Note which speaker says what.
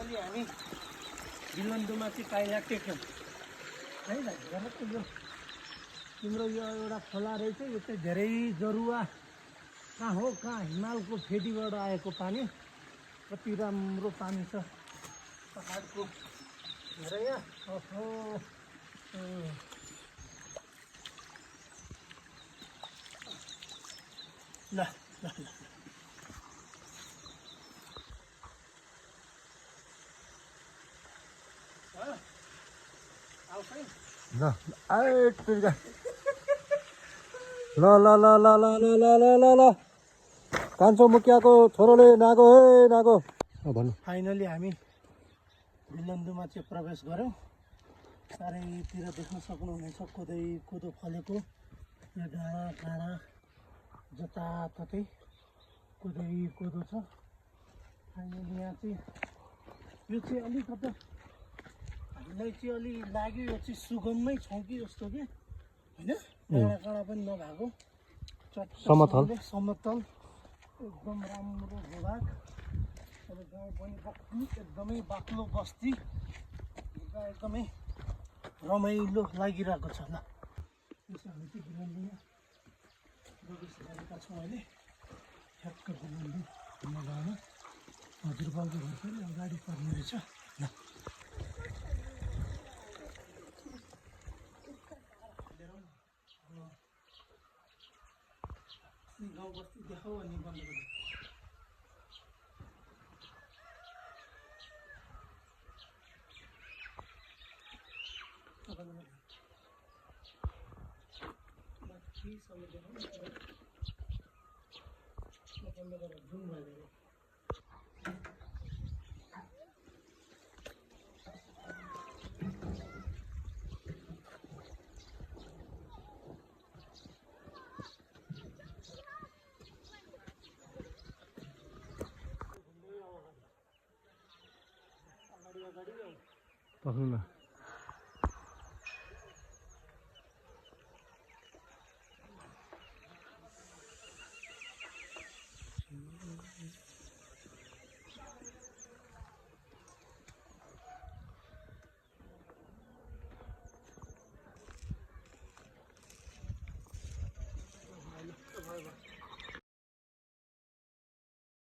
Speaker 1: Finally हामी बिलन्दुमा चाहिँ पाइला टेक्यौँ है त। हेर त यो तिम्रो यो एउटा खोला रहेछ, यो चाहिँ धेरै जरुवा कहाँ हो कहाँ हिमालको फेदीबाट आएको पानी। कति राम्रो पानी छ पहाडको। हेर यहाँ ओहो ल ल ल
Speaker 2: ल ल ल ल ल ल ल ल ल ल ल कान्छो मुखियाको छोरोले नागो हे नागो भन्नु।
Speaker 1: फाइनली हामी बिलन्दुमा चाहिँ प्रवेश गऱ्यौँ। चारैतिर देख्न सक्नुहुनेछ कोदै कोदो फलेको यो डाँडा काँडा जताततै कोदै कोदो छ। फाइनली यहाँ चाहिँ यो चाहिँ अलिकता हामीलाई चाहिँ अलि लाग्यो यो चाहिँ सुगममै छौँ कि जस्तो कि होइन। डाँडा काँडा पनि नभएको
Speaker 2: समतल
Speaker 1: समतल एकदम राम्रो भूभाग। अब गाउँ पनि बस्ती एकदमै बाक्लो बस्ती एकदमै रमाइलो लागिरहेको छ। ल यसो हामी चाहिँ बिलन्दुमा प्रवेश गरेका छौँ अहिले। ठ्याक्क बिलन्दु घुम्न जान हजुरबाउको घर पनि अगाडि पर्ने रहेछ। ल गाउँ बस्ती देखाऊ अनि बन्द गर्नु।
Speaker 2: पक्नु न